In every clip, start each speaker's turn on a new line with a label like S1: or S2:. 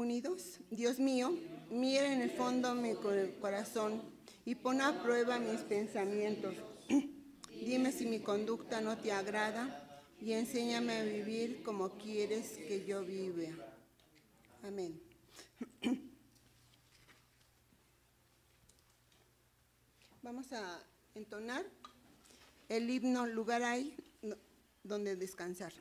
S1: unidos. Dios mío, mira en el fondo mi corazón y pon a prueba mis pensamientos. Dime si mi conducta no te agrada y enséñame a vivir como quieres que yo viva. Amén. Vamos a entonar el himno Lugar hay donde descansar.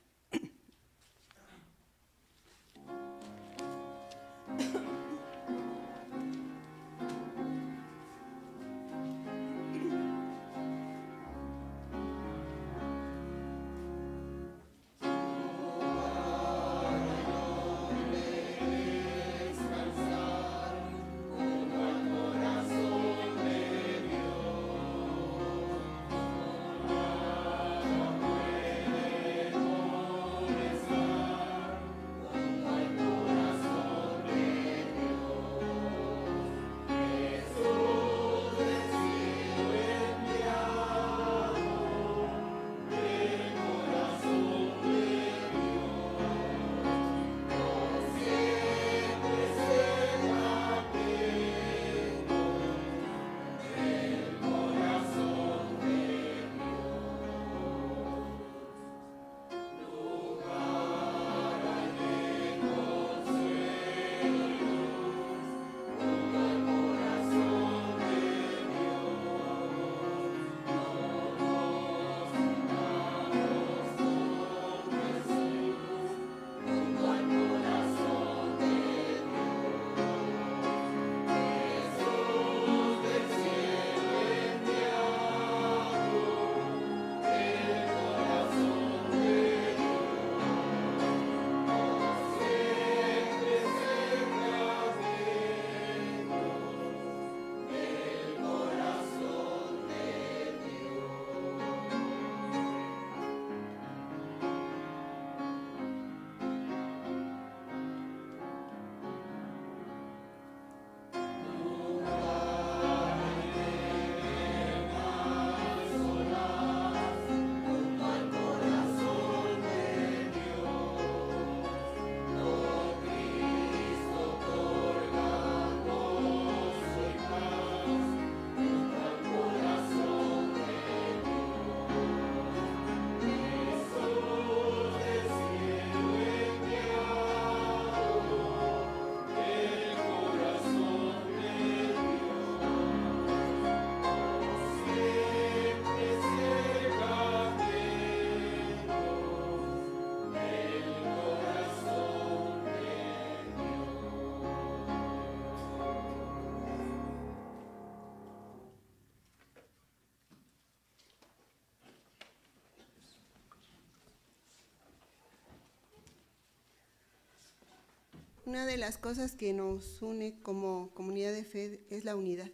S1: Una de las cosas que nos une como comunidad de fe es la unidad.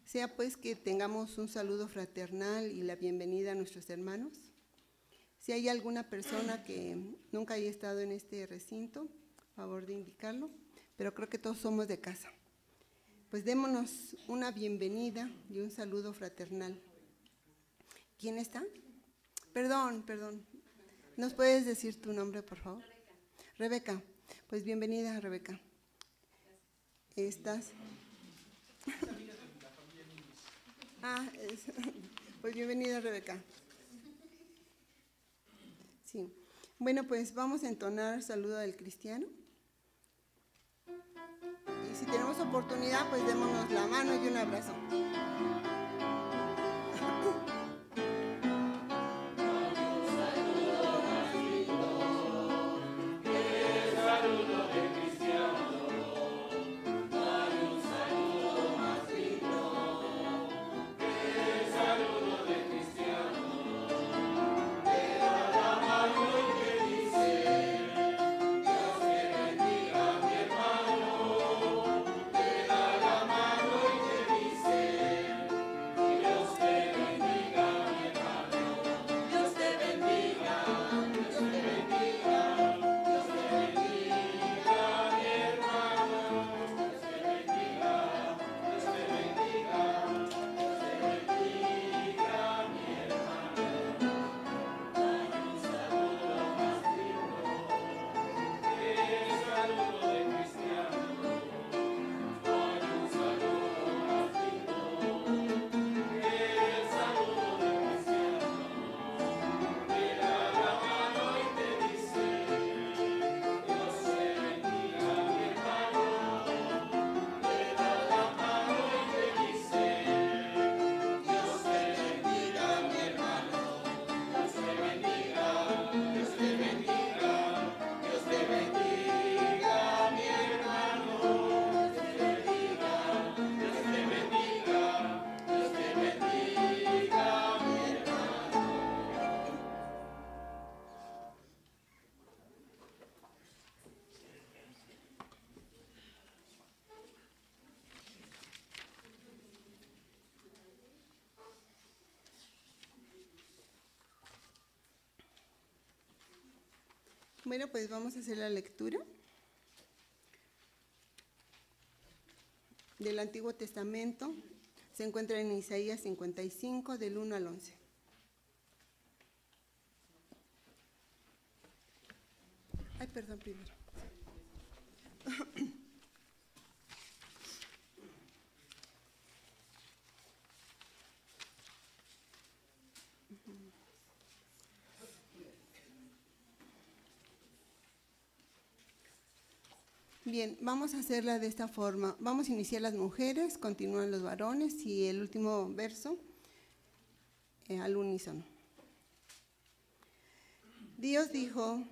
S1: Sea pues que tengamos un saludo fraternal y la bienvenida a nuestros hermanos. Si hay alguna persona que nunca haya estado en este recinto, a favor de indicarlo, pero creo que todos somos de casa. Pues démonos una bienvenida y un saludo fraternal. ¿Quién está? Perdón. ¿Nos puedes decir tu nombre, por favor? Rebeca. Pues bienvenida, Rebeca. ¿Estás? Pues bienvenida, Rebeca. Sí. Bueno, pues vamos a entonar Saludo del Cristiano. Y si tenemos oportunidad, pues démonos la mano y un abrazo. Bueno, pues vamos a hacer la lectura del Antiguo Testamento. Se encuentra en Isaías 55, del 1 al 11. Ay, perdón, primero. Bien, vamos a hacerla de esta forma. Vamos a iniciar las mujeres, continúan los varones y el último verso al unísono. Dios dijo: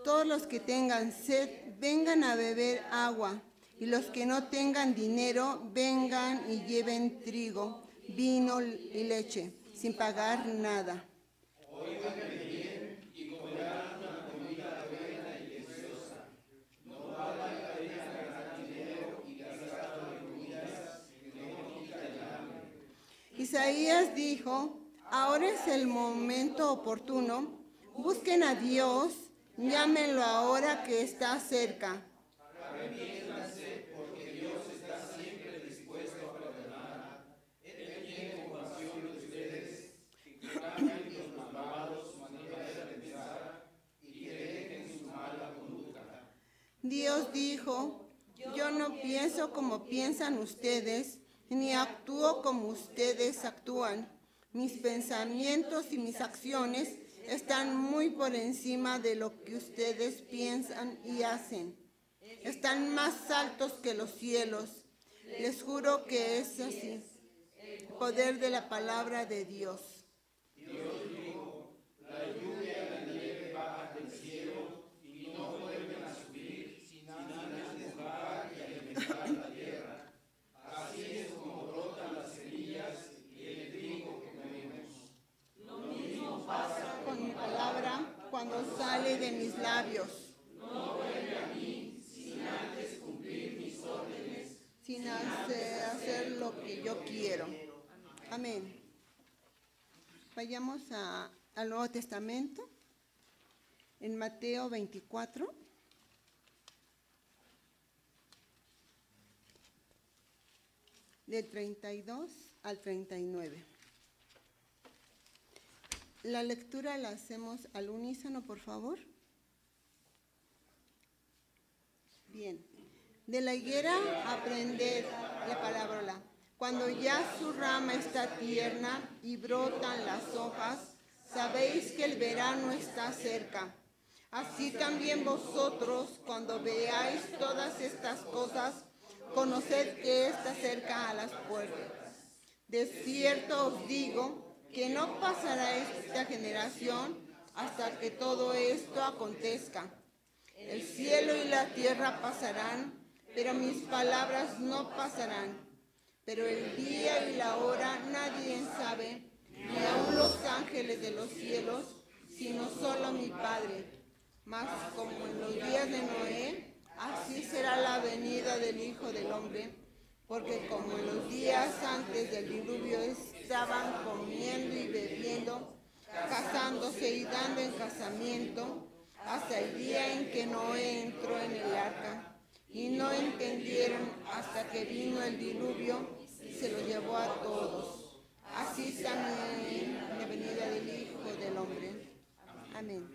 S1: todos los que tengan sed, vengan a beber agua, y los que no tengan dinero, vengan y lleven trigo, vino y leche, sin pagar nada. Isaías dijo: ahora es el momento oportuno, busquen a Dios, llámenlo ahora que está cerca. Arrepiéntanse, porque Dios está siempre dispuesto a perdonar. Él tiene compasión de ustedes, que cambien los malvados su manera de pensar y que dejen su mala conducta. Dios dijo: yo no pienso como piensan ustedes, ni actúo como ustedes actúan. Mis pensamientos y mis acciones están muy por encima de lo que ustedes piensan y hacen. Están más altos que los cielos. Les juro que es así. El poder de la palabra de Dios. Dios dijo: la lluvia y la nieve bajan del cielo y no vuelven a subir sin antes mojar y alimentar la tierra. Así es como brotan las semillas y el trigo que comemos. Lo mismo pasa con mi palabra cuando sale de mis labios. No vuelve a mí sin antes cumplir mis órdenes, sin hacer lo que yo quiero. Amén. Vayamos al Nuevo Testamento, en Mateo 24. Del 32 al 39. La lectura la hacemos al unísono, por favor. Bien. De la higuera aprended la parábola. Cuando ya su rama está tierna y brotan las hojas, sabéis que el verano está cerca. Así también vosotros, cuando veáis todas estas cosas, conoced que está cerca a las puertas. De cierto os digo que no pasará esta generación hasta que todo esto acontezca. El cielo y la tierra pasarán, pero mis palabras no pasarán. Pero el día y la hora nadie sabe, ni aun los ángeles de los cielos, sino solo mi Padre. Mas como en los días de Noé, así será la venida del Hijo del Hombre. Porque como en los días antes del diluvio estaban comiendo y bebiendo, casándose y dando en casamiento, hasta el día en que Noé entró en el arca, y no entendieron hasta que vino el diluvio y se lo llevó a todos. Así también la venida del Hijo del Hombre. Amén.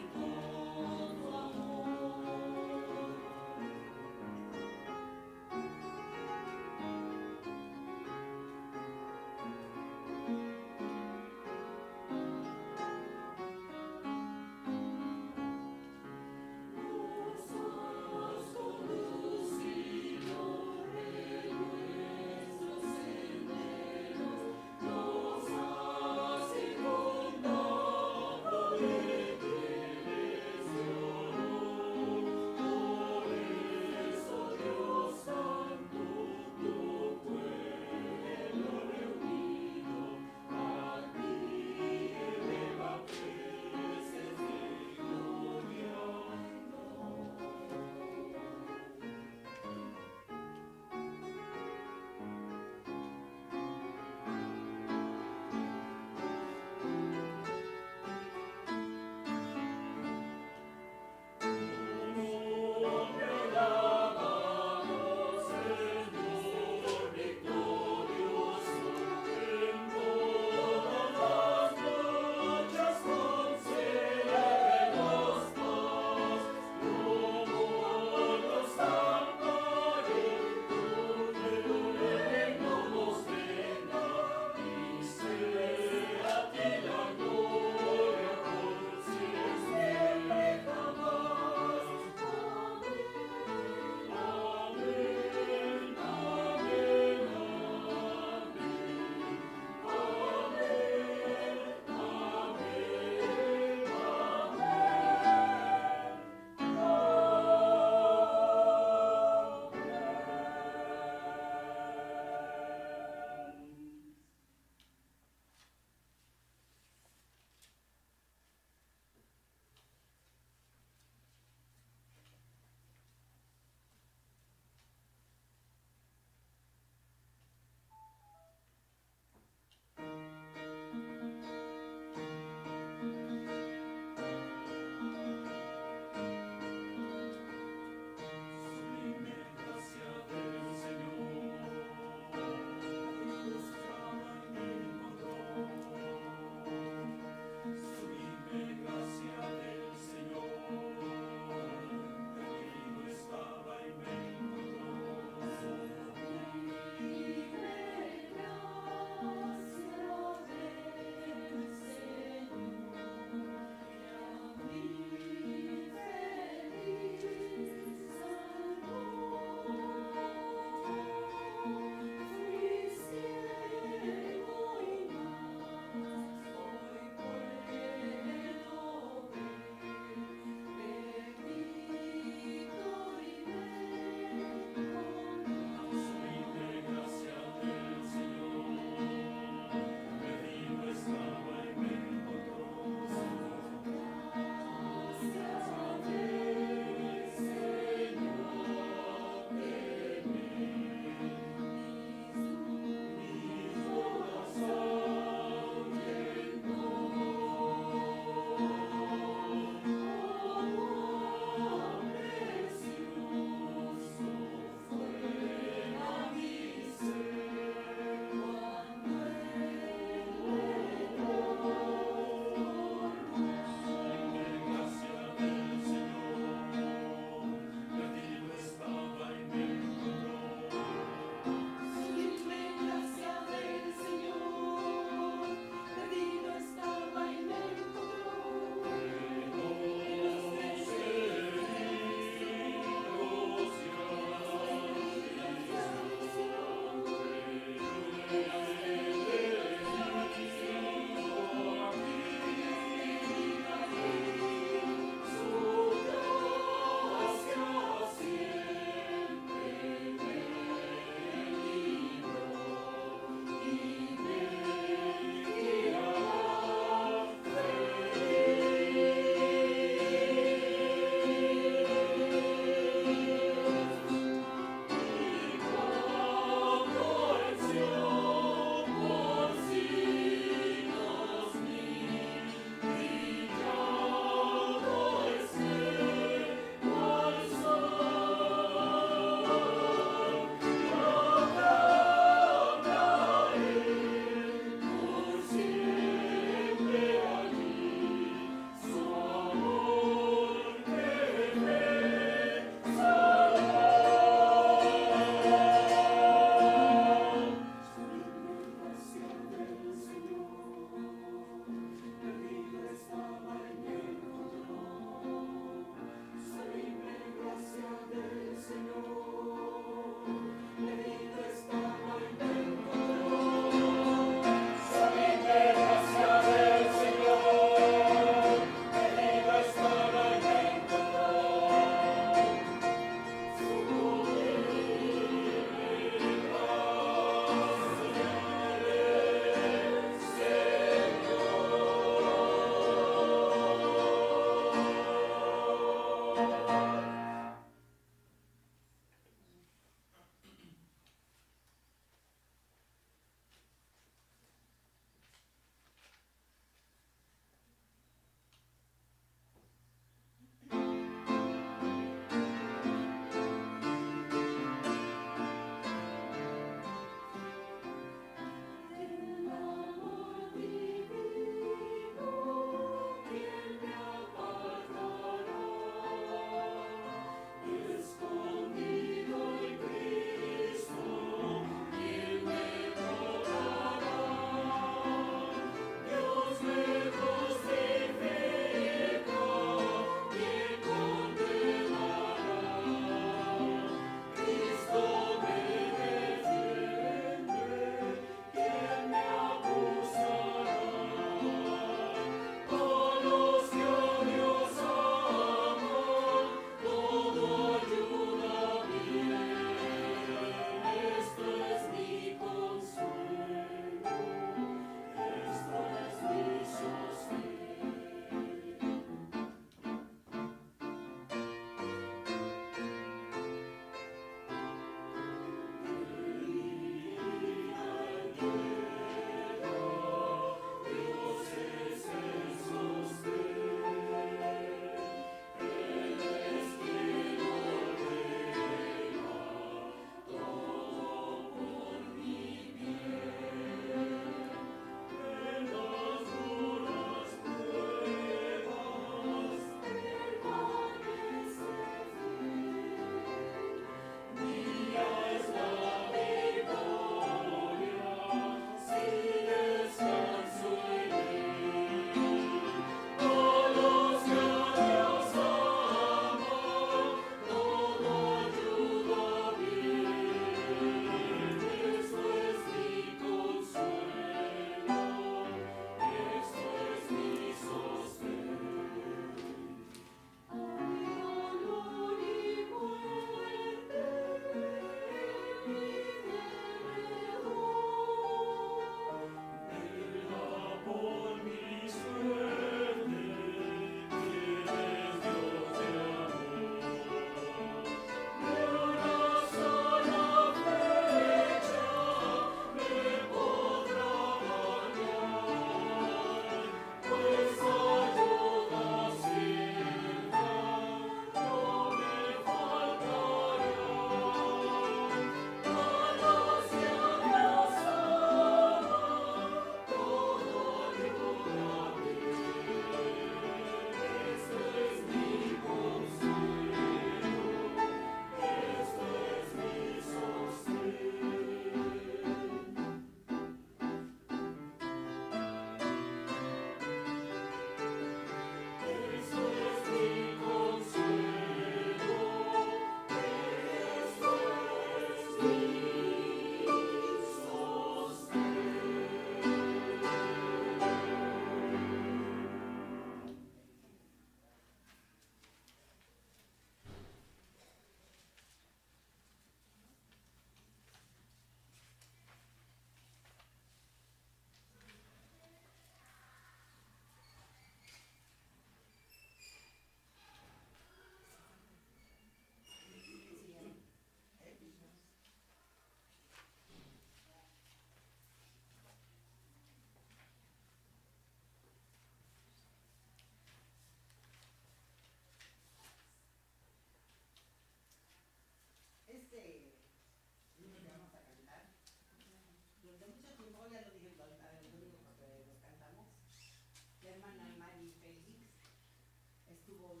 S2: estuvo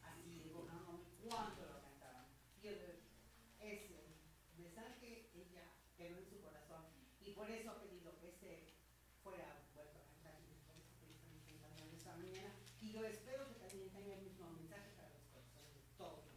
S2: así, evocándome cuánto lo cantaban. Y ese mensaje ella quedó en su corazón y por eso ha pedido que este fuera vuelto a cantar y por eso que estamos cantando esta mañana. Y yo espero que también tenga el mismo mensaje para los corazones de todos nosotros.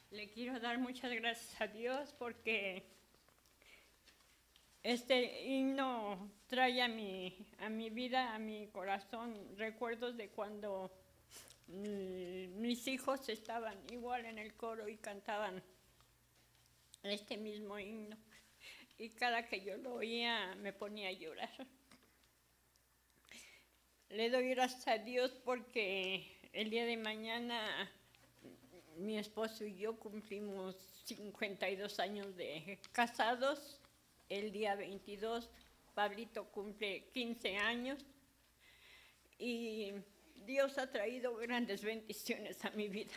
S3: Le quiero dar muchas gracias a Dios porque este himno trae a mi vida, a mi corazón, recuerdos de cuando mis hijos estaban igual en el coro y cantaban este mismo himno. Y cada que yo lo oía me ponía a llorar. Le doy gracias a Dios porque el día de mañana mi esposo y yo cumplimos 52 años de casados. El día 22, Pablito cumple 15 años. Y Dios ha traído grandes bendiciones a mi vida.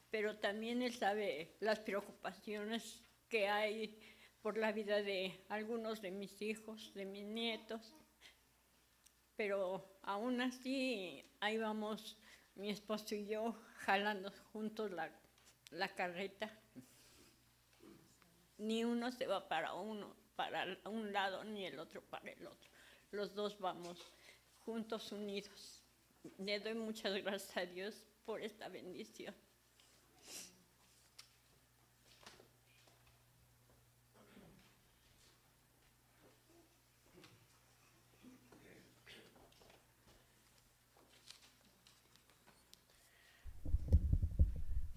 S3: Pero también Él sabe las preocupaciones que hay por la vida de algunos de mis hijos, de mis nietos. Pero aún así, ahí vamos mi esposo y yo jalando juntos la carreta. Ni uno se va para un lado, ni el otro para el otro. Los dos vamos juntos, unidos. Le doy muchas gracias a Dios por esta bendición.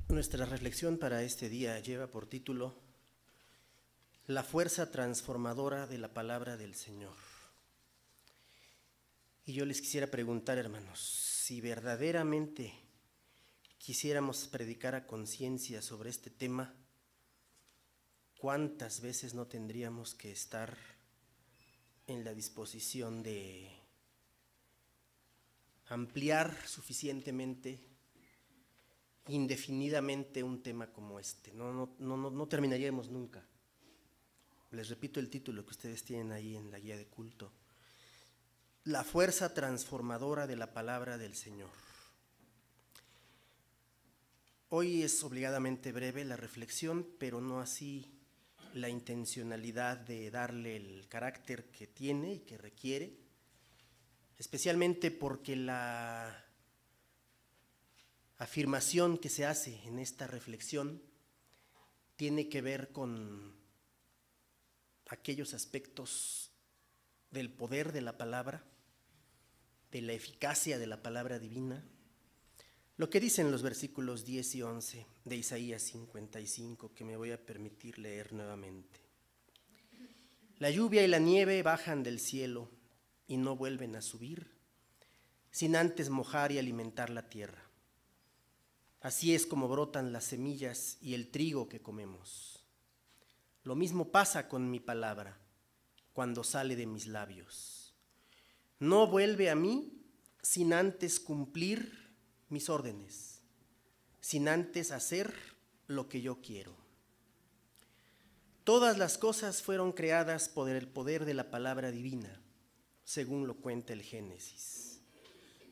S4: Nuestra reflexión para este día lleva por título La fuerza transformadora de la palabra del Señor. Y yo les quisiera preguntar, hermanos, si verdaderamente quisiéramos predicar a conciencia sobre este tema, ¿cuántas veces no tendríamos que estar en la disposición de ampliar suficientemente, indefinidamente un tema como este? No terminaríamos nunca. Les repito el título que ustedes tienen ahí en la guía de culto. La fuerza transformadora de la palabra del Señor. Hoy es obligadamente breve la reflexión, pero no así la intencionalidad de darle el carácter que tiene y que requiere, especialmente porque la afirmación que se hace en esta reflexión tiene que ver con aquellos aspectos del poder de la palabra, de la eficacia de la palabra divina, lo que dicen los versículos 10 y 11 de Isaías 55, que me voy a permitir leer nuevamente. La lluvia y la nieve bajan del cielo y no vuelven a subir, sin antes mojar y alimentar la tierra. Así es como brotan las semillas y el trigo que comemos. Lo mismo pasa con mi palabra cuando sale de mis labios. No vuelve a mí sin antes cumplir mis órdenes, sin antes hacer lo que yo quiero. Todas las cosas fueron creadas por el poder de la palabra divina, según lo cuenta el Génesis.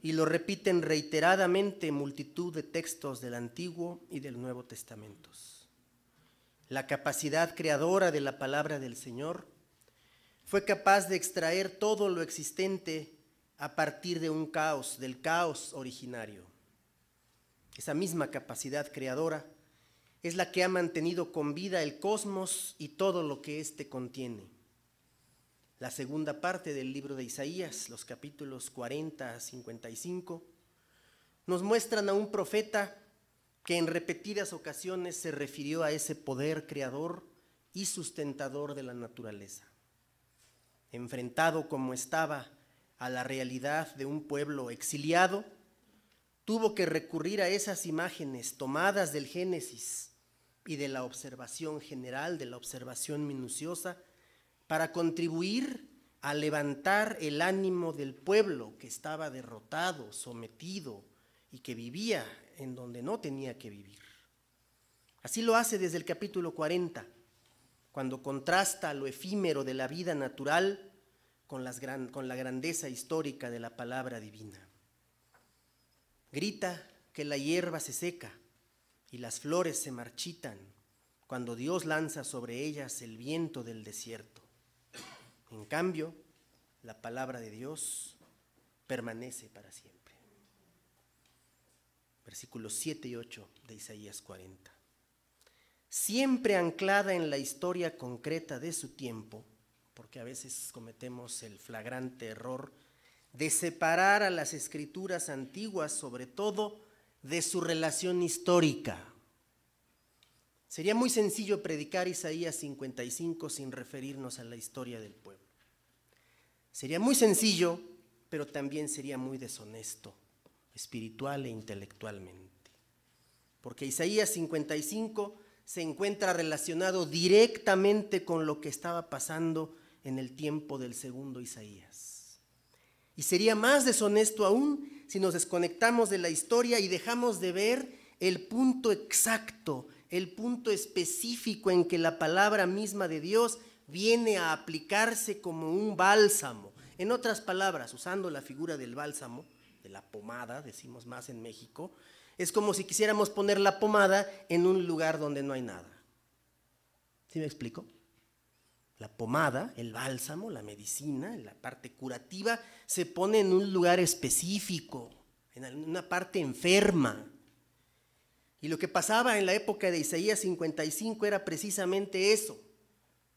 S4: Y lo repiten reiteradamente multitud de textos del Antiguo y del Nuevo Testamentos. La capacidad creadora de la palabra del Señor fue capaz de extraer todo lo existente a partir de un caos, del caos originario. Esa misma capacidad creadora es la que ha mantenido con vida el cosmos y todo lo que éste contiene. La segunda parte del libro de Isaías, los capítulos 40 a 55, nos muestran a un profeta que en repetidas ocasiones se refirió a ese poder creador y sustentador de la naturaleza. Enfrentado como estaba a la realidad de un pueblo exiliado, tuvo que recurrir a esas imágenes tomadas del Génesis y de la observación general, de la observación minuciosa, para contribuir a levantar el ánimo del pueblo que estaba derrotado, sometido y que vivía en donde no tenía que vivir. Así lo hace desde el capítulo 40, cuando contrasta lo efímero de la vida natural con la grandeza histórica de la palabra divina. Grita que la hierba se seca y las flores se marchitan cuando Dios lanza sobre ellas el viento del desierto. En cambio, la palabra de Dios permanece para siempre. Versículos 7 y 8 de Isaías 40. Siempre anclada en la historia concreta de su tiempo, porque a veces cometemos el flagrante error de separar a las escrituras antiguas, sobre todo, de su relación histórica. Sería muy sencillo predicar Isaías 55 sin referirnos a la historia del pueblo. Sería muy sencillo, pero también sería muy deshonesto, espiritual e intelectualmente. porque Isaías 55 se encuentra relacionado directamente con lo que estaba pasando en el tiempo del segundo Isaías. Y sería más deshonesto aún si nos desconectamos de la historia y dejamos de ver el punto exacto, el punto específico en que la palabra misma de Dios viene a aplicarse como un bálsamo. En otras palabras, usando la figura del bálsamo, de la pomada, decimos más en México, es como si quisiéramos poner la pomada en un lugar donde no hay nada. ¿Sí me explico? La pomada, el bálsamo, la medicina, la parte curativa, se pone en un lugar específico, en una parte enferma. Y lo que pasaba en la época de Isaías 55 era precisamente eso,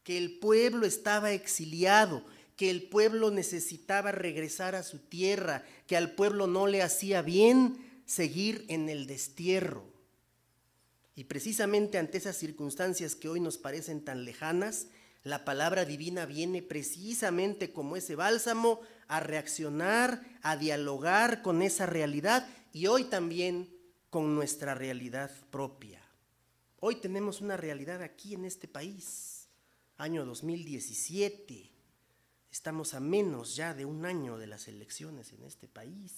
S4: que el pueblo estaba exiliado, que el pueblo necesitaba regresar a su tierra, que al pueblo no le hacía bien seguir en el destierro. Y precisamente ante esas circunstancias que hoy nos parecen tan lejanas, la palabra divina viene precisamente como ese bálsamo a reaccionar, a dialogar con esa realidad y hoy también con nuestra realidad propia. Hoy tenemos una realidad aquí en este país, año 2017. Estamos a menos ya de un año de las elecciones en este país.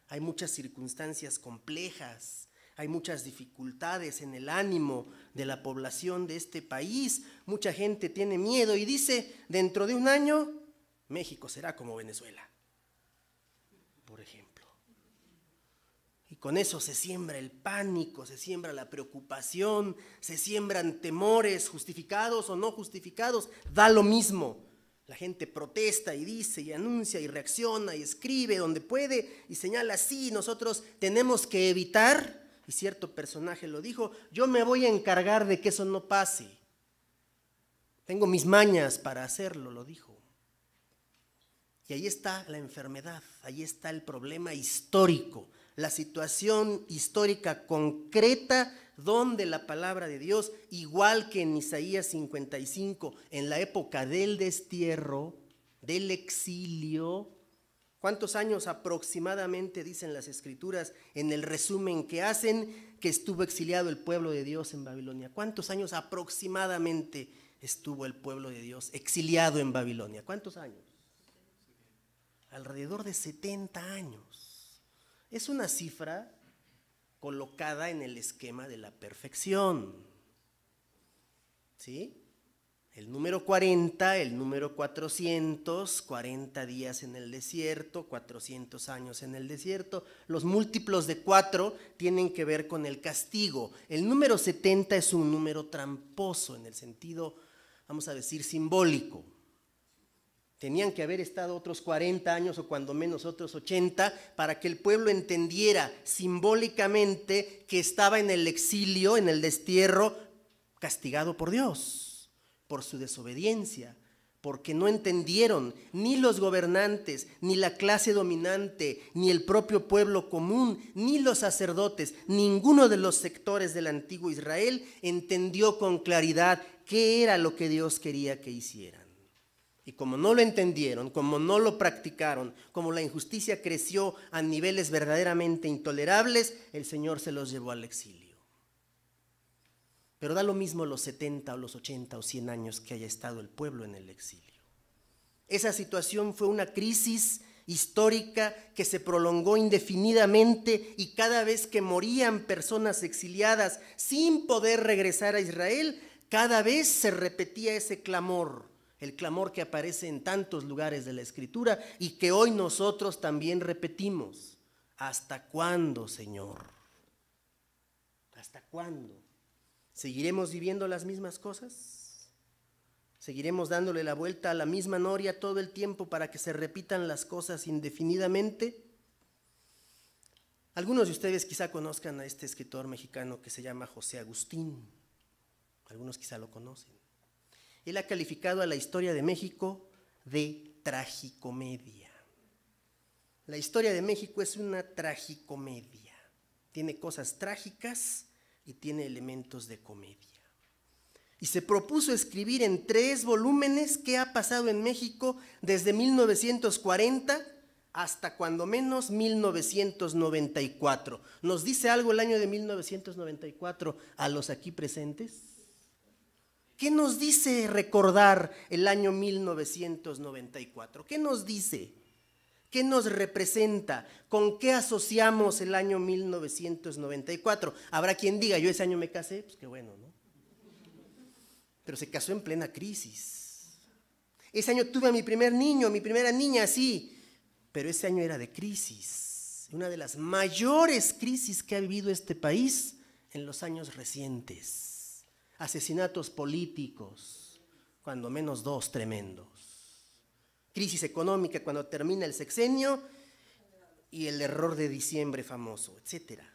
S4: Hay muchas circunstancias complejas, hay muchas dificultades en el ánimo de la población de este país. Mucha gente tiene miedo y dice, dentro de un año, México será como Venezuela, por ejemplo. Y con eso se siembra el pánico, se siembra la preocupación, se siembran temores justificados o no justificados, da lo mismo. La gente protesta y dice y anuncia y reacciona y escribe donde puede y señala, sí, nosotros tenemos que evitar, y cierto personaje lo dijo, yo me voy a encargar de que eso no pase. Tengo mis mañas para hacerlo, lo dijo. Y ahí está la enfermedad, ahí está el problema histórico, la situación histórica concreta donde la palabra de Dios, igual que en Isaías 55, en la época del destierro, del exilio, ¿cuántos años aproximadamente dicen las Escrituras en el resumen que hacen que estuvo exiliado el pueblo de Dios en Babilonia? ¿Cuántos años aproximadamente estuvo el pueblo de Dios exiliado en Babilonia? ¿Cuántos años? Alrededor de 70 años. Es una cifra colocada en el esquema de la perfección. ¿Sí? El número 40, el número 400, 40 días en el desierto, 400 años en el desierto. Los múltiplos de 4 tienen que ver con el castigo. El número 70 es un número tramposo en el sentido, vamos a decir, simbólico. Tenían que haber estado otros 40 años o cuando menos otros 80 para que el pueblo entendiera simbólicamente que estaba en el exilio, en el destierro, castigado por Dios, por su desobediencia, porque no entendieron ni los gobernantes, ni la clase dominante, ni el propio pueblo común, ni los sacerdotes, ninguno de los sectores del antiguo Israel entendió con claridad qué era lo que Dios quería que hicieran. Y como no lo entendieron, como no lo practicaron, como la injusticia creció a niveles verdaderamente intolerables, el Señor se los llevó al exilio. Pero da lo mismo los 70 o los 80 o 100 años que haya estado el pueblo en el exilio. Esa situación fue una crisis histórica que se prolongó indefinidamente y cada vez que morían personas exiliadas sin poder regresar a Israel, cada vez se repetía ese clamor. El clamor que aparece en tantos lugares de la Escritura y que hoy nosotros también repetimos. ¿Hasta cuándo, Señor? ¿Hasta cuándo? ¿Seguiremos viviendo las mismas cosas? ¿Seguiremos dándole la vuelta a la misma noria todo el tiempo para que se repitan las cosas indefinidamente? Algunos de ustedes quizá conozcan a este escritor mexicano que se llama José Agustín. Algunos quizá lo conocen. Él ha calificado a la historia de México de tragicomedia. La historia de México es una tragicomedia. Tiene cosas trágicas y tiene elementos de comedia. Y se propuso escribir en 3 volúmenes qué ha pasado en México desde 1940 hasta cuando menos 1994. ¿Nos dice algo el año de 1994 a los aquí presentes? ¿Qué nos dice recordar el año 1994? ¿Qué nos dice? ¿Qué nos representa? ¿Con qué asociamos el año 1994? Habrá quien diga, yo ese año me casé, pues qué bueno, ¿no? Pero se casó en plena crisis. Ese año tuve a mi primer niño, mi primera niña, sí, pero ese año era de crisis, una de las mayores crisis que ha vivido este país en los años recientes. Asesinatos políticos, cuando menos 2 tremendos. Crisis económica cuando termina el sexenio y el error de diciembre famoso, etcétera.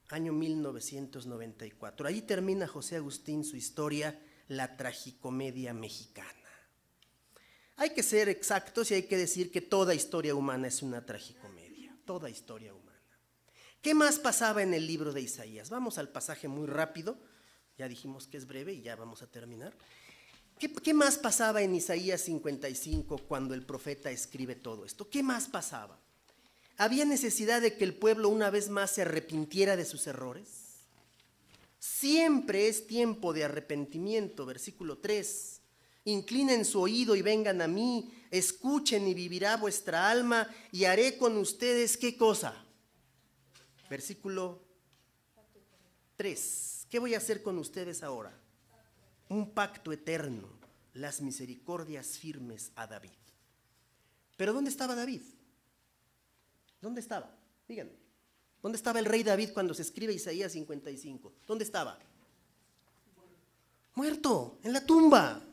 S4: Año 1994. Ahí termina José Agustín su historia, la tragicomedia mexicana. Hay que ser exactos y hay que decir que toda historia humana es una tragicomedia, toda historia humana. ¿Qué más pasaba en el libro de Isaías? Vamos al pasaje muy rápido, ya dijimos que es breve y ya vamos a terminar. ¿Qué más pasaba en Isaías 55 cuando el profeta escribe todo esto? ¿Qué más pasaba? ¿Había necesidad de que el pueblo una vez más se arrepintiera de sus errores? Siempre es tiempo de arrepentimiento, versículo 3. Inclinen su oído y vengan a mí, escuchen y vivirá vuestra alma y haré con ustedes, ¿qué cosa? Versículo 3. ¿Qué voy a hacer con ustedes ahora? Un pacto eterno, las misericordias firmes a David. ¿Pero dónde estaba David? ¿Dónde estaba? Díganme. ¿Dónde estaba el rey David cuando se escribe Isaías 55? ¿Dónde estaba? Muerto, en la tumba,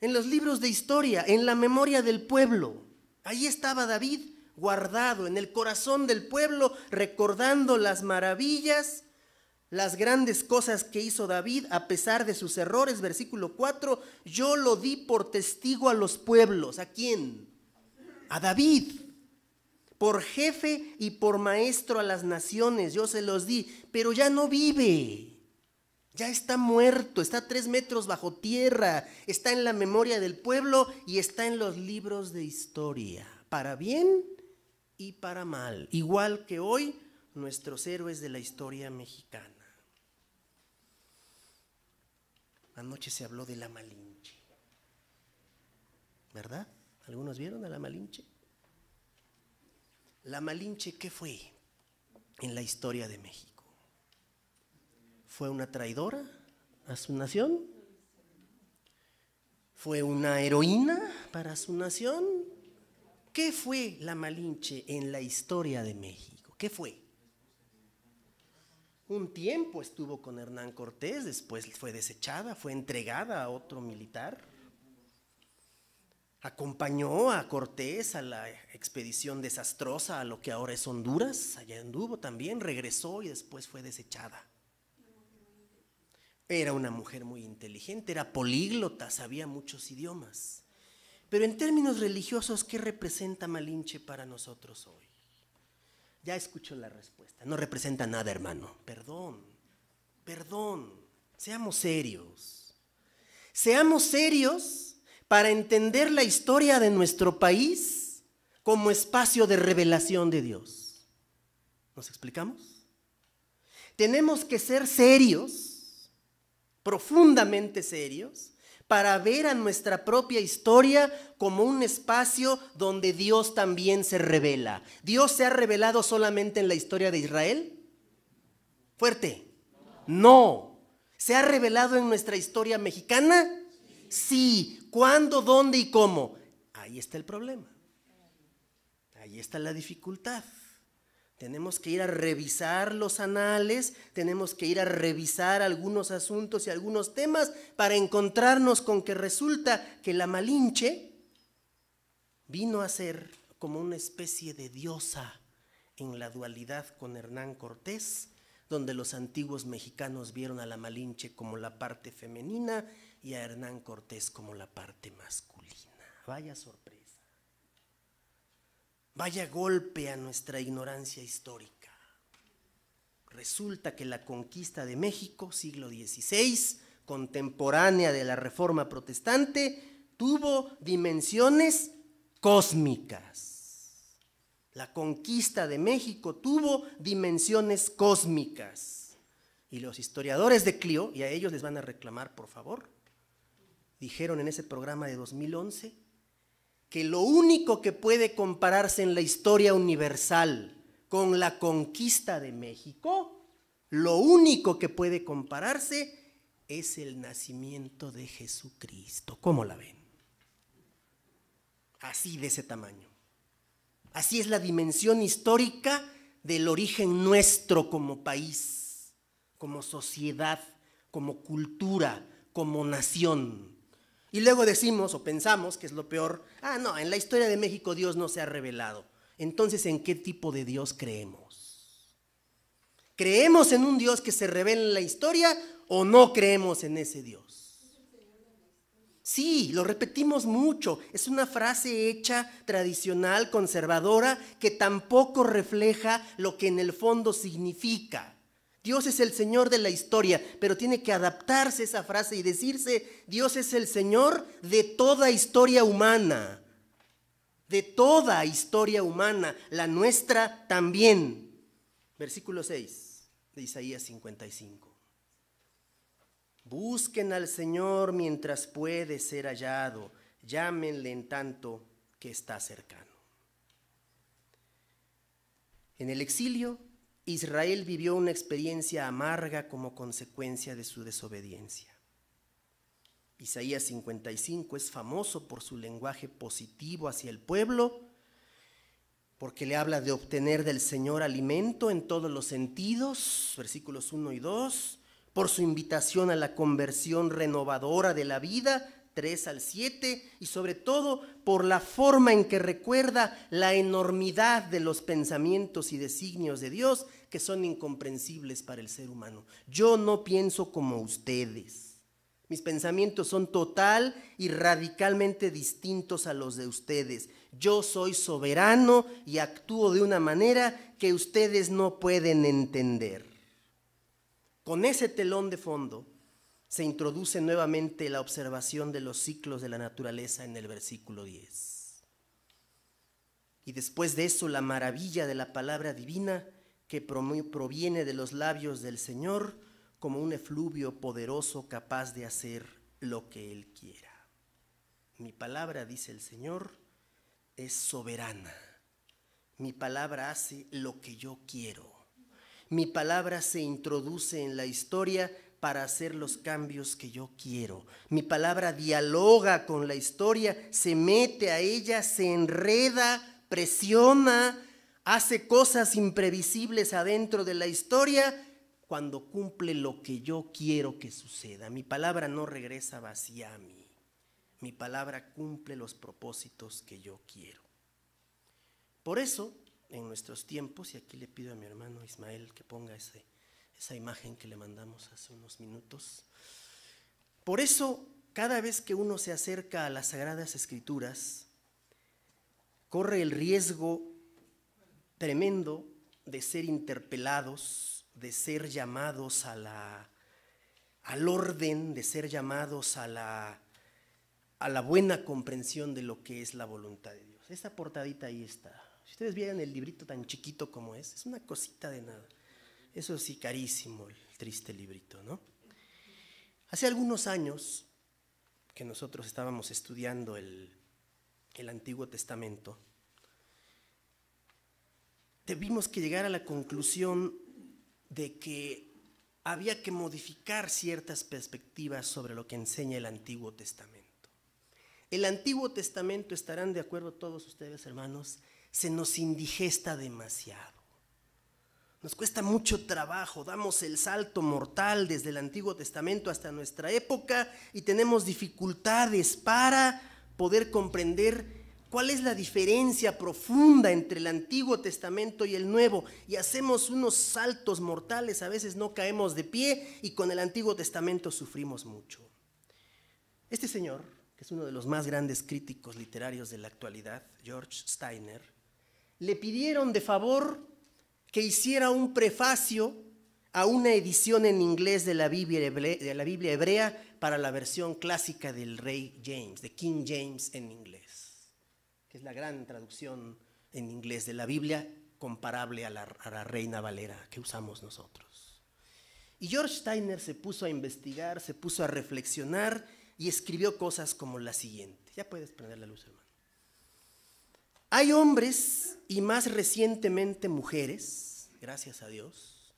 S4: en los libros de historia, en la memoria del pueblo. Allí estaba David guardado en el corazón del pueblo, recordando las maravillas, las grandes cosas que hizo David a pesar de sus errores. Versículo 4, yo lo di por testigo a los pueblos. ¿A quién? A David. Por jefe y por maestro a las naciones, yo se los di, pero ya no vive. Ya está muerto, está 3 metros bajo tierra, está en la memoria del pueblo y está en los libros de historia, para bien y para mal. Igual que hoy, nuestros héroes de la historia mexicana. Anoche se habló de la Malinche, ¿verdad? ¿Algunos vieron a la Malinche? La Malinche, ¿qué fue en la historia de México? ¿Fue una traidora a su nación? ¿Fue una heroína para su nación? ¿Qué fue la Malinche en la historia de México? ¿Qué fue? Un tiempo estuvo con Hernán Cortés, después fue desechada, fue entregada a otro militar. Acompañó a Cortés a la expedición desastrosa a lo que ahora es Honduras, allá anduvo también, regresó y después fue desechada. Era una mujer muy inteligente, era políglota, sabía muchos idiomas. Pero en términos religiosos, ¿qué representa Malinche para nosotros hoy? Ya escuchó la respuesta, no representa nada, hermano. Perdón, seamos serios. Seamos serios para entender la historia de nuestro país como espacio de revelación de Dios. ¿Nos explicamos? Tenemos que ser serios, profundamente serios, para ver a nuestra propia historia como un espacio donde Dios también se revela. ¿Dios se ha revelado solamente en la historia de Israel? Fuerte. No. ¿Se ha revelado en nuestra historia mexicana? Sí. ¿Cuándo, dónde y cómo? Ahí está el problema. Ahí está la dificultad. Tenemos que ir a revisar los anales, tenemos que ir a revisar algunos asuntos y algunos temas para encontrarnos con que resulta que la Malinche vino a ser como una especie de diosa en la dualidad con Hernán Cortés, donde los antiguos mexicanos vieron a la Malinche como la parte femenina y a Hernán Cortés como la parte masculina. Vaya sorpresa. Vaya golpe a nuestra ignorancia histórica. Resulta que la conquista de México, siglo XVI, contemporánea de la Reforma Protestante, tuvo dimensiones cósmicas. La conquista de México tuvo dimensiones cósmicas. Y los historiadores de Clio, y a ellos les van a reclamar, por favor, dijeron en ese programa de 2011 que lo único que puede compararse en la historia universal con la conquista de México, lo único que puede compararse es el nacimiento de Jesucristo. ¿Cómo la ven? Así de ese tamaño. Así es la dimensión histórica del origen nuestro como país, como sociedad, como cultura, como nación. Y luego decimos o pensamos, que es lo peor, no, en la historia de México Dios no se ha revelado. Entonces, ¿en qué tipo de Dios creemos? ¿Creemos en un Dios que se revela en la historia o no creemos en ese Dios? Sí, lo repetimos mucho. Es una frase hecha, tradicional, conservadora, que tampoco refleja lo que en el fondo significa. Dios es el Señor de la historia, pero tiene que adaptarse esa frase y decirse, Dios es el Señor de toda historia humana. De toda historia humana, la nuestra también. Versículo 6 de Isaías 55. Busquen al Señor mientras puede ser hallado, llámenle en tanto que está cercano. En el exilio, Israel vivió una experiencia amarga como consecuencia de su desobediencia. Isaías 55 es famoso por su lenguaje positivo hacia el pueblo, porque le habla de obtener del Señor alimento en todos los sentidos, versículos 1 y 2, por su invitación a la conversión renovadora de la vida, 3 al 7, y sobre todo por la forma en que recuerda la enormidad de los pensamientos y designios de Dios que son incomprensibles para el ser humano. Yo no pienso como ustedes. Mis pensamientos son total y radicalmente distintos a los de ustedes. Yo soy soberano y actúo de una manera que ustedes no pueden entender. Con ese telón de fondo se introduce nuevamente la observación de los ciclos de la naturaleza en el versículo 10. Y después de eso, la maravilla de la palabra divina que proviene de los labios del Señor, como un efluvio poderoso capaz de hacer lo que Él quiera. Mi palabra, dice el Señor, es soberana. Mi palabra hace lo que yo quiero. Mi palabra se introduce en la historia para hacer los cambios que yo quiero. Mi palabra dialoga con la historia, se mete a ella, se enreda, presiona, hace cosas imprevisibles adentro de la historia cuando cumple lo que yo quiero que suceda. Mi palabra no regresa vacía a mí. Mi palabra cumple los propósitos que yo quiero. Por eso, en nuestros tiempos, y aquí le pido a mi hermano Ismael que ponga esa imagen que le mandamos hace unos minutos, por eso, cada vez que uno se acerca a las Sagradas Escrituras, corre el riesgo tremendo de ser interpelados, de ser llamados al orden, de ser llamados a la buena comprensión de lo que es la voluntad de Dios. Esta portadita ahí está. Si ustedes vieran el librito tan chiquito como es una cosita de nada. Eso sí, carísimo, el triste librito, ¿no? Hace algunos años que nosotros estábamos estudiando el Antiguo Testamento, tuvimos que llegar a la conclusión de que había que modificar ciertas perspectivas sobre lo que enseña el Antiguo Testamento. El Antiguo Testamento, estarán de acuerdo todos ustedes, hermanos, se nos indigesta demasiado. Nos cuesta mucho trabajo, damos el salto mortal desde el Antiguo Testamento hasta nuestra época y tenemos dificultades para poder comprender ¿cuál es la diferencia profunda entre el Antiguo Testamento y el Nuevo? Y hacemos unos saltos mortales, a veces no caemos de pie y con el Antiguo Testamento sufrimos mucho. Este señor, que es uno de los más grandes críticos literarios de la actualidad, George Steiner, le pidieron de favor que hiciera un prefacio a una edición en inglés de la Biblia hebrea para la versión clásica del rey James, de King James en inglés, que es la gran traducción en inglés de la Biblia, comparable a la Reina Valera que usamos nosotros. Y George Steiner se puso a investigar, se puso a reflexionar y escribió cosas como la siguiente. Ya puedes prender la luz, hermano. Hay hombres y más recientemente mujeres, gracias a Dios,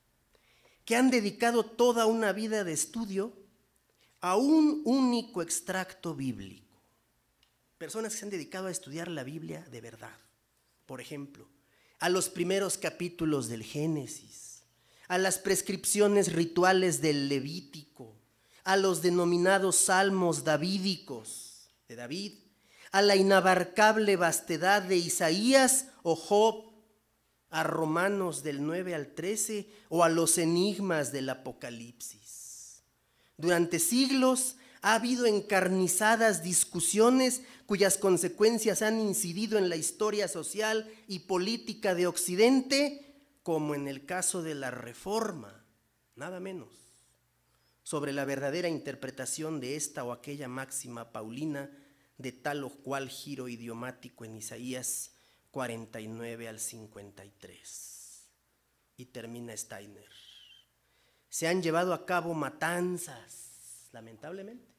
S4: que han dedicado toda una vida de estudio a un único extracto bíblico. Personas que se han dedicado a estudiar la Biblia de verdad. Por ejemplo, a los primeros capítulos del Génesis, a las prescripciones rituales del Levítico, a los denominados salmos davídicos de David, a la inabarcable vastedad de Isaías o Job, a Romanos del 9 al 13 o a los enigmas del Apocalipsis. Durante siglos ha habido encarnizadas discusiones cuyas consecuencias han incidido en la historia social y política de Occidente, como en el caso de la Reforma, nada menos, sobre la verdadera interpretación de esta o aquella máxima paulina de tal o cual giro idiomático en Isaías 49 al 53. Y termina Steiner. Se han llevado a cabo matanzas, lamentablemente,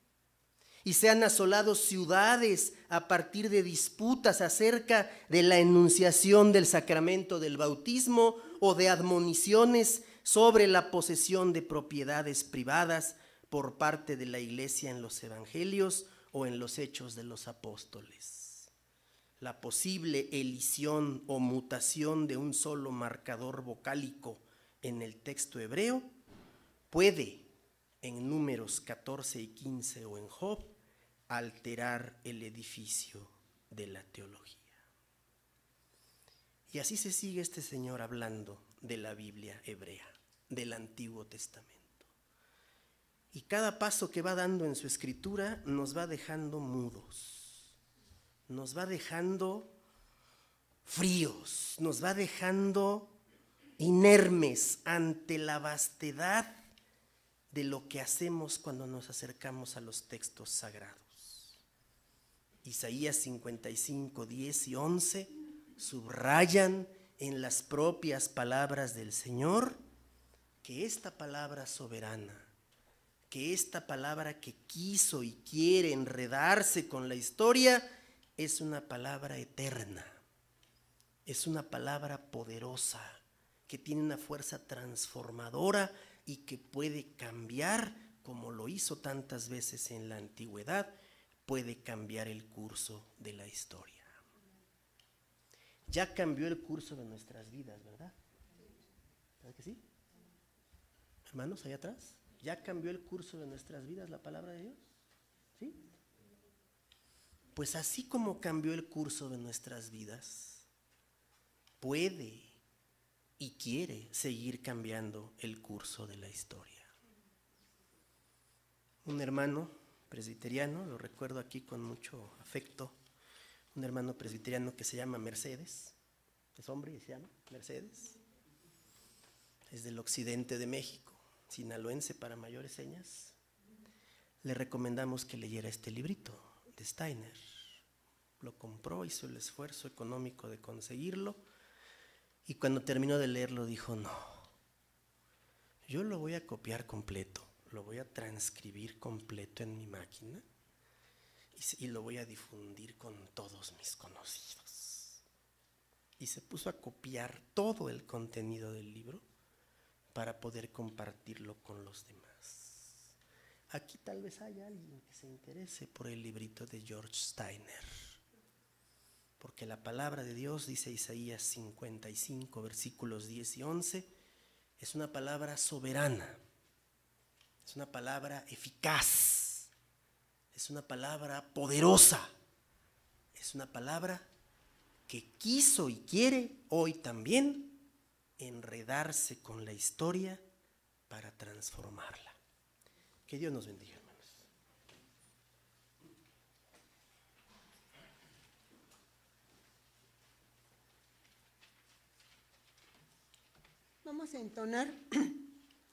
S4: y se han asolado ciudades a partir de disputas acerca de la enunciación del sacramento del bautismo o de admoniciones sobre la posesión de propiedades privadas por parte de la Iglesia en los evangelios o en los hechos de los apóstoles. La posible elisión o mutación de un solo marcador vocálico en el texto hebreo puede, en Números 14 y 15 o en Job, alterar el edificio de la teología. Y así se sigue este señor hablando de la Biblia hebrea, del Antiguo Testamento. Y cada paso que va dando en su escritura nos va dejando mudos, nos va dejando fríos, nos va dejando inermes ante la vastedad de lo que hacemos cuando nos acercamos a los textos sagrados. Isaías 55, 10 y 11 subrayan en las propias palabras del Señor que esta palabra soberana, que esta palabra que quiso y quiere enredarse con la historia, es una palabra eterna, es una palabra poderosa, que tiene una fuerza transformadora y que puede cambiar, como lo hizo tantas veces en la antigüedad, puede cambiar el curso de la historia. Ya cambió el curso de nuestras vidas, ¿verdad? ¿Verdad que sí? Hermanos, allá atrás, ¿ya cambió el curso de nuestras vidas la palabra de Dios? ¿Sí? Pues así como cambió el curso de nuestras vidas, puede y quiere seguir cambiando el curso de la historia. Un hermano presbiteriano, lo recuerdo aquí con mucho afecto, un hermano presbiteriano que se llama Mercedes, es hombre y se llama Mercedes, es del occidente de México, sinaloense para mayores señas. Le recomendamos que leyera este librito de Steiner. Lo compró, hizo el esfuerzo económico de conseguirlo y cuando terminó de leerlo dijo: no, yo lo voy a copiar completo, lo voy a transcribir completo en mi máquina y lo voy a difundir con todos mis conocidos. Y se puso a copiar todo el contenido del libro para poder compartirlo con los demás. Aquí tal vez haya alguien que se interese por el librito de George Steiner, porque la palabra de Dios, dice Isaías 55, versículos 10 y 11, es una palabra soberana, es una palabra eficaz, es una palabra poderosa, es una palabra que quiso y quiere hoy también enredarse con la historia para transformarla. Que Dios nos bendiga, hermanos.
S1: Vamos a entonar.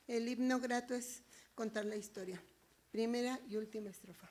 S1: El himno grato es contar la historia. Primera y última estrofa.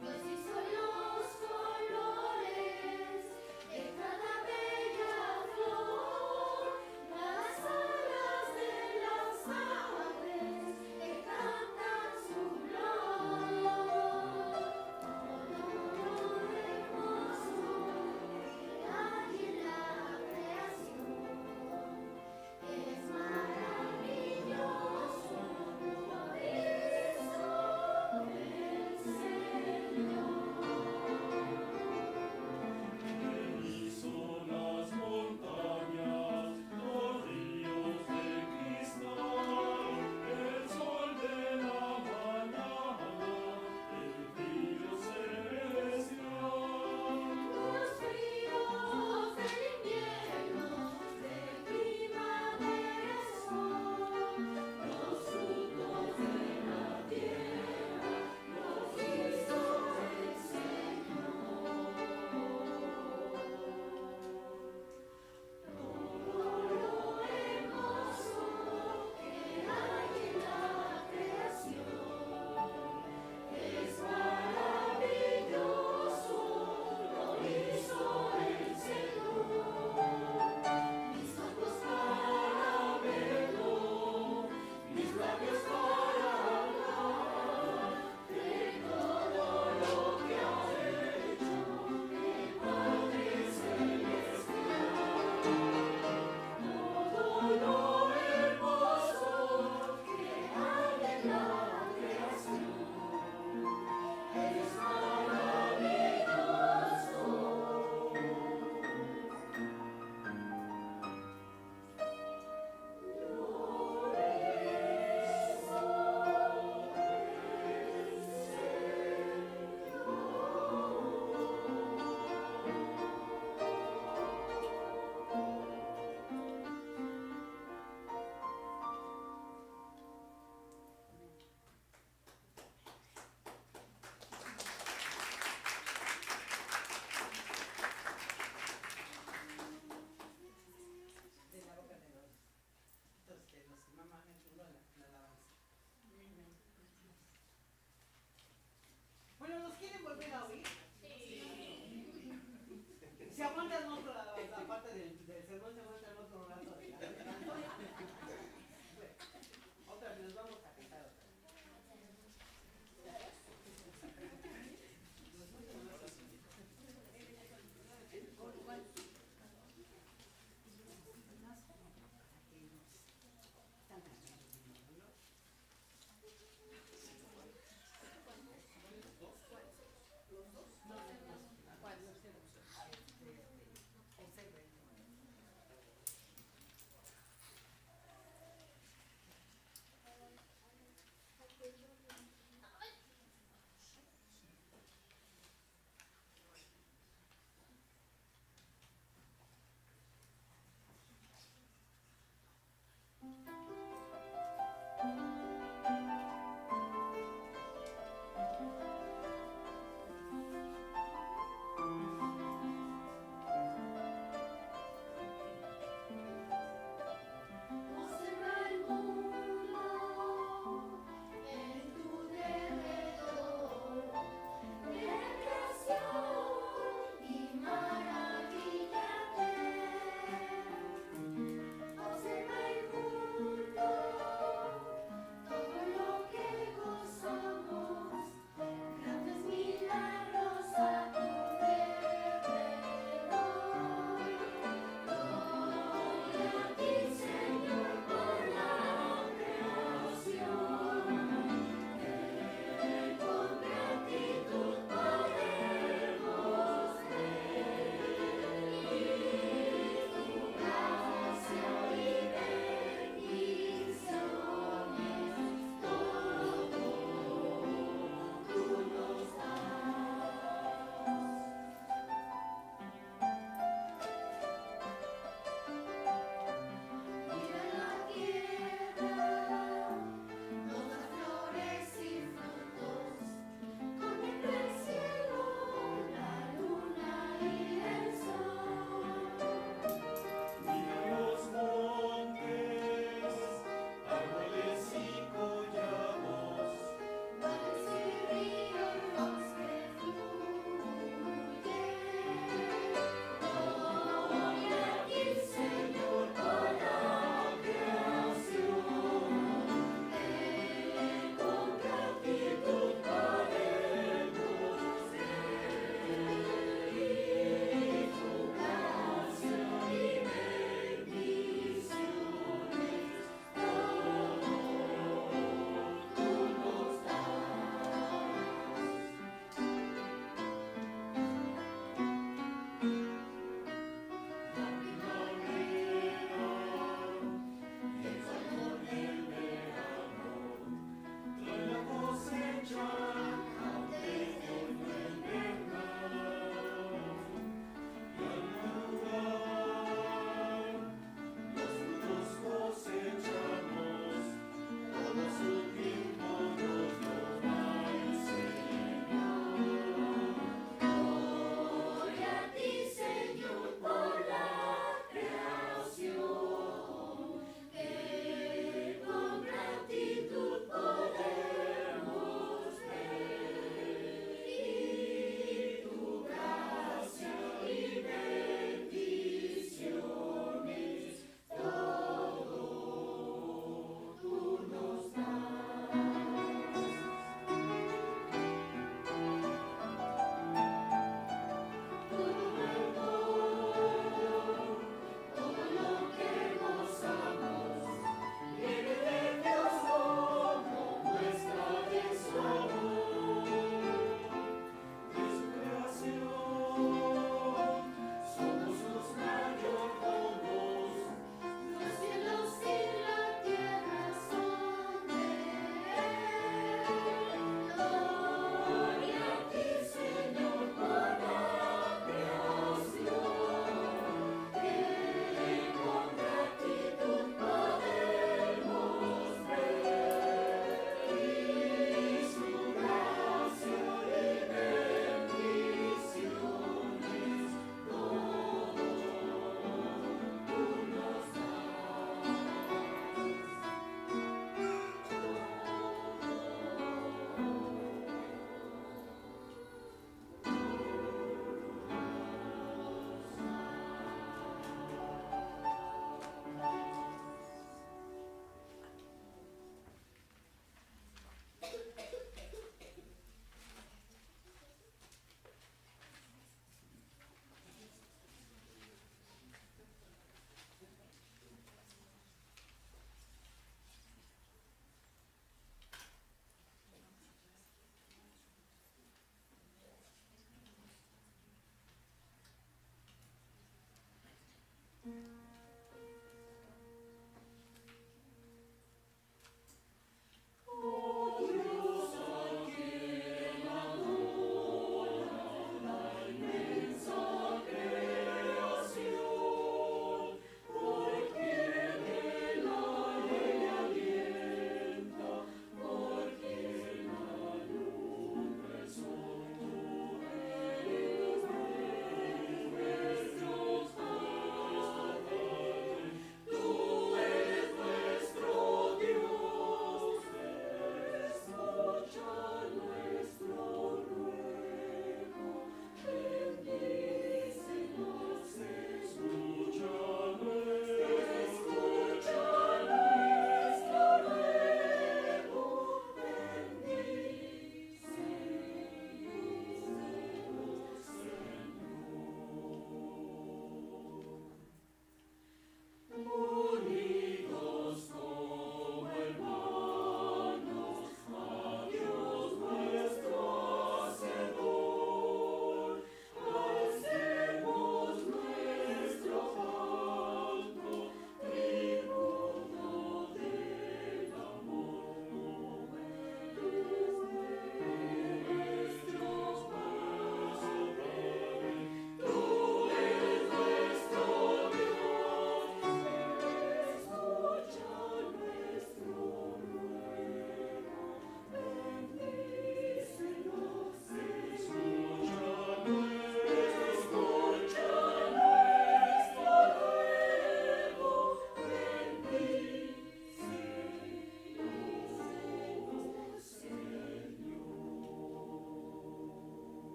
S5: Dios hizo los colores de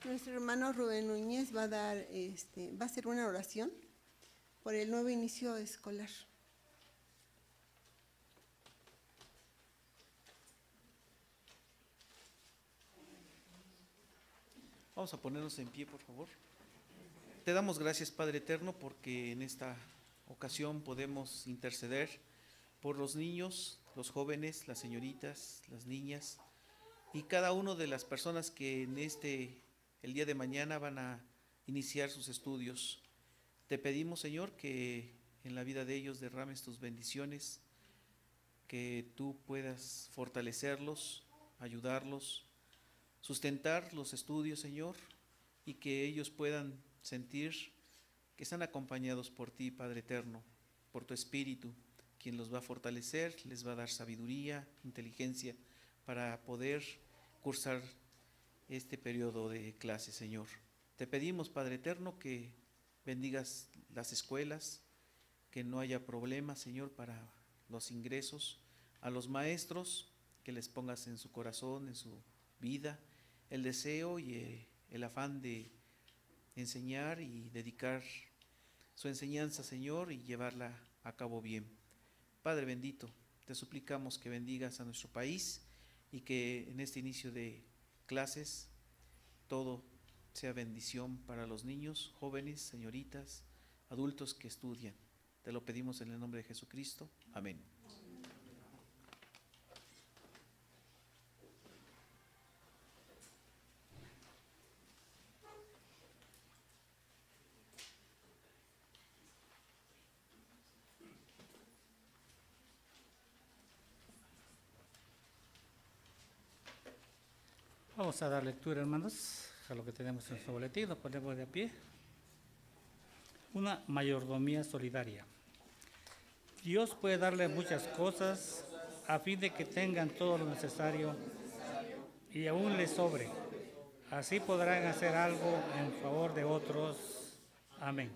S1: Nuestro hermano Rubén Núñez va a dar, va a hacer una oración por el nuevo inicio escolar.
S5: Vamos a ponernos en pie, por favor. Te damos gracias, Padre Eterno, porque en esta ocasión podemos interceder por los niños, los jóvenes, las señoritas, las niñas y cada una de las personas que el día de mañana van a iniciar sus estudios. Te pedimos, Señor, que en la vida de ellos derrames tus bendiciones, que tú puedas fortalecerlos, ayudarlos, sustentar los estudios, Señor, y que ellos puedan sentir que están acompañados por ti, Padre Eterno, por tu Espíritu, quien los va a fortalecer, les va a dar sabiduría, inteligencia para poder cursar este periodo de clase, Señor. Te pedimos, Padre Eterno, que bendigas las escuelas, que no haya problemas, Señor, para los ingresos, a los maestros, que les pongas en su corazón, en su vida, el deseo y el afán de enseñar y dedicar su enseñanza, Señor, y llevarla a cabo bien. Padre bendito, te suplicamos que bendigas a nuestro país y que en este inicio de clases todo sea bendición para los niños, jóvenes, señoritas, adultos que estudian. Te lo pedimos en el nombre de Jesucristo. Amén.
S6: Vamos a dar lectura, hermanos, a lo que tenemos en su boletín. Nos ponemos de pie. Una mayordomía solidaria. Dios puede darle muchas cosas a fin de que tengan todo lo necesario y aún les sobre. Así podrán hacer algo en favor de otros. Amén.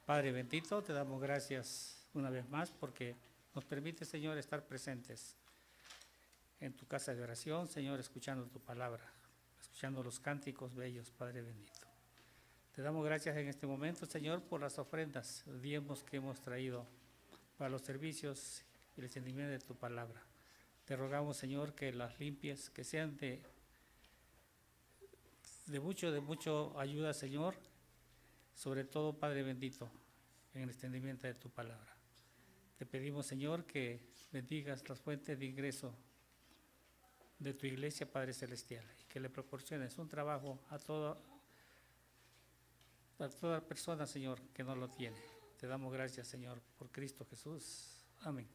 S6: Padre bendito, te damos gracias una vez más porque nos permite, Señor, estar presentes en tu casa de oración, Señor, escuchando tu palabra, escuchando los cánticos bellos, Padre bendito. Te damos gracias en este momento, Señor, por las ofrendas, diezmos que hemos traído para los servicios y el entendimiento de tu palabra. Te rogamos, Señor, que las limpies, que sean de mucho ayuda, Señor, sobre todo, Padre bendito, en el entendimiento de tu palabra. Te pedimos, Señor, que bendigas las fuentes de ingreso de tu iglesia, Padre Celestial, y que le proporciones un trabajo a toda persona, Señor, que no lo tiene. Te damos gracias, Señor, por Cristo Jesús. Amén.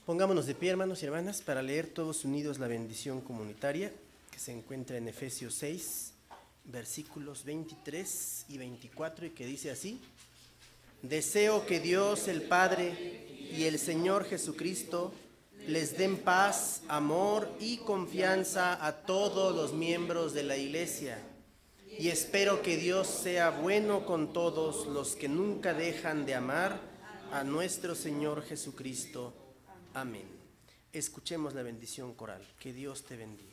S4: Pongámonos de pie, hermanos y hermanas, para leer todos unidos la bendición comunitaria que se encuentra en Efesios 6, versículos 23 y 24, y que dice así: Deseo que Dios el Padre y el Señor Jesucristo les den paz, amor y confianza a todos los miembros de la Iglesia. Y espero que Dios sea bueno con todos los que nunca dejan de amar a nuestro Señor Jesucristo. Amén. Escuchemos la bendición coral. Que Dios te bendiga.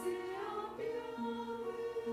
S7: Se apiade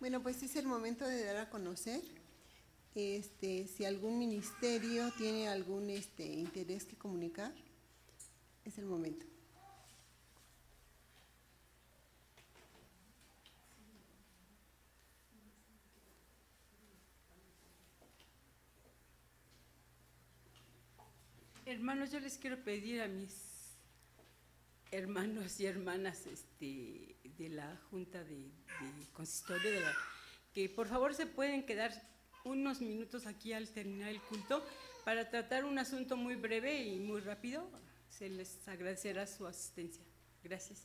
S1: Bueno, pues es el momento de dar a conocer. Si algún ministerio tiene algún interés que comunicar, es el momento.
S7: Hermanos, yo les quiero pedir a mis hermanos y hermanas de la Junta de Consistorio que por favor se pueden quedar unos minutos aquí al terminar el culto para tratar un asunto muy breve y muy rápido. Se les agradecerá su asistencia. Gracias.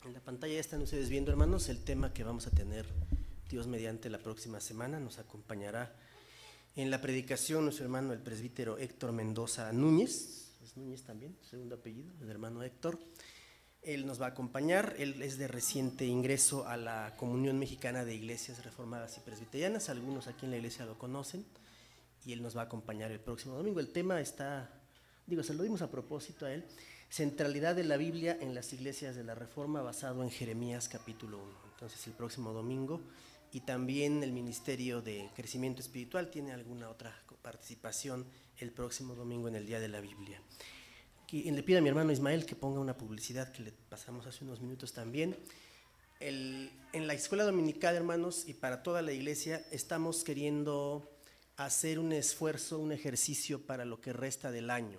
S4: En la pantalla ya están ustedes viendo, hermanos, el tema que vamos a tener, Dios mediante, la próxima semana. Nos acompañará en la predicación nuestro hermano el presbítero Héctor Mendoza Núñez. ¿Es Núñez también? Segundo apellido, el hermano Héctor. Él nos va a acompañar. Él es de reciente ingreso a la Comunión Mexicana de Iglesias Reformadas y Presbiterianas. Algunos aquí en la iglesia lo conocen y él nos va a acompañar el próximo domingo. El tema está, se lo dimos a propósito a él: centralidad de la Biblia en las iglesias de la Reforma, basado en Jeremías capítulo 1. Entonces el próximo domingo. Y también el Ministerio de Crecimiento Espiritual tiene alguna otra participación el próximo domingo en el Día de la Biblia. Le pido a mi hermano Ismael que ponga una publicidad que le pasamos hace unos minutos también. En la escuela dominical, hermanos, y para toda la iglesia, estamos queriendo hacer un esfuerzo, un ejercicio para lo que resta del año.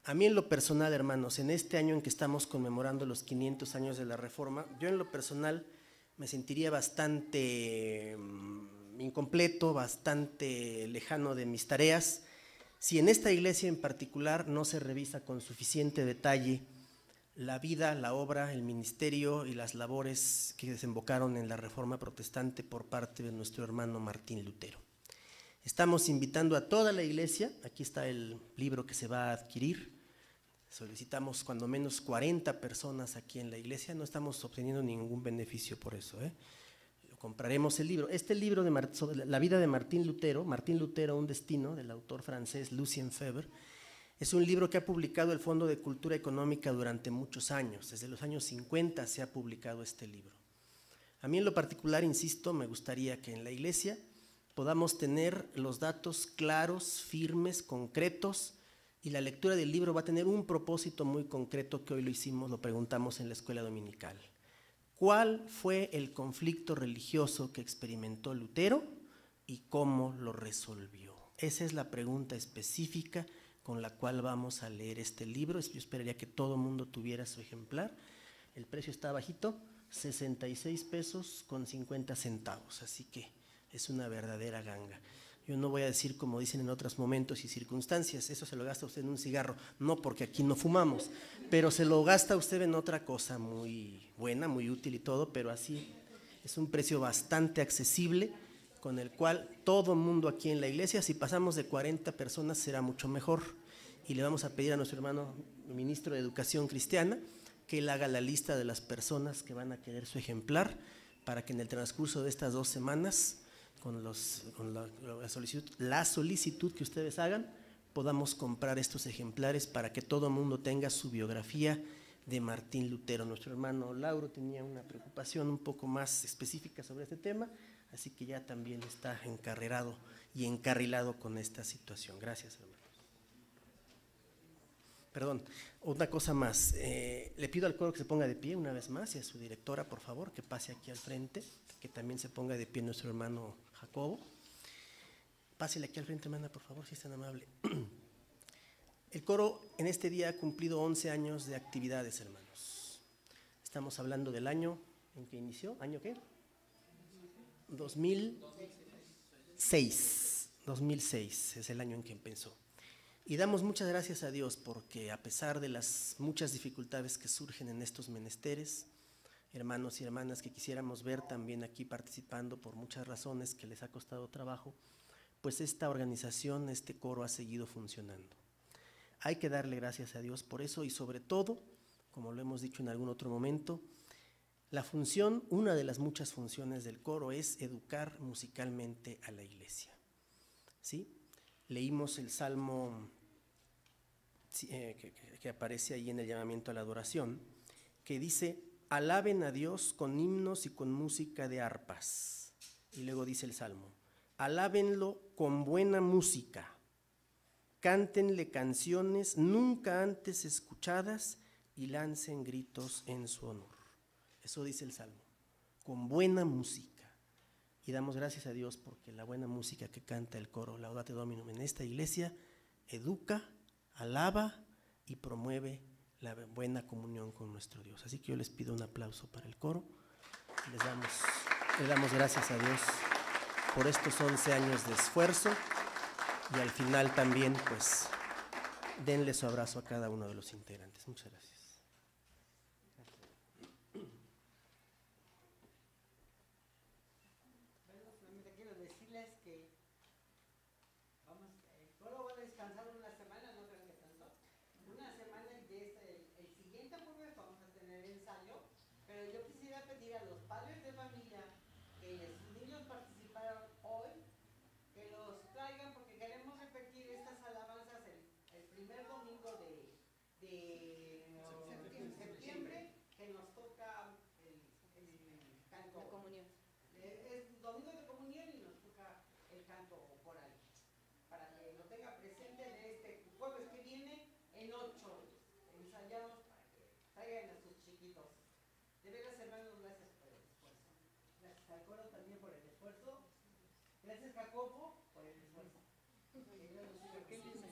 S4: A mí en lo personal, hermanos, en este año en que estamos conmemorando los 500 años de la Reforma, yo en lo personal me sentiría bastante incompleto, bastante lejano de mis tareas, si en esta iglesia en particular no se revisa con suficiente detalle la vida, la obra, el ministerio y las labores que desembocaron en la Reforma Protestante por parte de nuestro hermano Martín Lutero. Estamos invitando a toda la iglesia, aquí está el libro que se va a adquirir. Solicitamos cuando menos 40 personas aquí en la iglesia, no estamos obteniendo ningún beneficio por eso, compraremos el libro. Este libro sobre la vida de Martín Lutero, un destino, del autor francés Lucien Febvre, es un libro que ha publicado el Fondo de Cultura Económica durante muchos años. Desde los años 50 se ha publicado este libro. A mí en lo particular, insisto, me gustaría que en la iglesia podamos tener los datos claros, firmes, concretos, y la lectura del libro va a tener un propósito muy concreto que hoy lo preguntamos en la escuela dominical. ¿Cuál fue el conflicto religioso que experimentó Lutero y cómo lo resolvió? Esa es la pregunta específica con la cual vamos a leer este libro. Yo esperaría que todo mundo tuviera su ejemplar. El precio está bajito, 66 pesos con 50 centavos, así que es una verdadera ganga. Yo no voy a decir, como dicen en otros momentos y circunstancias, eso se lo gasta usted en un cigarro, no, porque aquí no fumamos, pero se lo gasta usted en otra cosa muy buena, muy útil y todo, pero así es un precio bastante accesible, con el cual todo mundo aquí en la iglesia, si pasamos de 40 personas, será mucho mejor. Y le vamos a pedir a nuestro hermano ministro de Educación Cristiana que él haga la lista de las personas que van a querer su ejemplar, para que en el transcurso de estas 2 semanas, con la solicitud que ustedes hagan, podamos comprar estos ejemplares para que todo el mundo tenga su biografía de Martín Lutero. Nuestro hermano Lauro tenía una preocupación un poco más específica sobre este tema, así que ya también está encarrerado y encarrilado con esta situación. Gracias, hermano. Perdón, una cosa más. Le pido al coro que se ponga de pie una vez más y a su directora, por favor, que pase aquí al frente, que también se ponga de pie nuestro hermano Jacobo. Pásele aquí al frente, hermana, por favor, si es tan amable. El coro en este día ha cumplido 11 años de actividades, hermanos. Estamos hablando del año en que inició. ¿Año qué? 2006. 2006 es el año en que empezó. Y damos muchas gracias a Dios porque a pesar de las muchas dificultades que surgen en estos menesteres, hermanos y hermanas que quisiéramos ver también aquí participando por muchas razones que les ha costado trabajo, pues esta organización, este coro ha seguido funcionando. Hay que darle gracias a Dios por eso y sobre todo, como lo hemos dicho en algún otro momento, la función, una de las muchas funciones del coro es educar musicalmente a la iglesia. ¿Sí? Leímos el Salmo que aparece ahí en el llamamiento a la adoración, que dice: alaben a Dios con himnos y con música de arpas. Y luego dice el Salmo: alábenlo con buena música, cántenle canciones nunca antes escuchadas y lancen gritos en su honor. Eso dice el Salmo, con buena música. Y damos gracias a Dios porque la buena música que canta el coro Laudate Dominum en esta iglesia educa, alaba y promueve la buena comunión con nuestro Dios. Así que yo les pido un aplauso para el coro. Le damos gracias a Dios por estos 11 años de esfuerzo, y al final también pues denle su abrazo a cada uno de los integrantes. Muchas gracias.
S2: Bueno, solamente quiero decirles que el coro va a descansar una semana, no creo que tanto. Una semana y el siguiente jueves vamos a tener ensayo, pero yo quisiera pedir a los padres de familia que sus niños participaron hoy, que los traigan porque queremos repetir estas alabanzas el primer domingo de septiembre, que nos toca el canto. La comunión. Es domingo de comunión y nos toca el canto coral, para que lo tenga presente de este jueves que viene en 8. Ensayamos para que traigan a sus chiquitos. De veras, hermanos, gracias por el esfuerzo. Gracias al coro también por el esfuerzo. Gracias, Jacobo, por el esfuerzo. Que Dios los siga bendiciendo.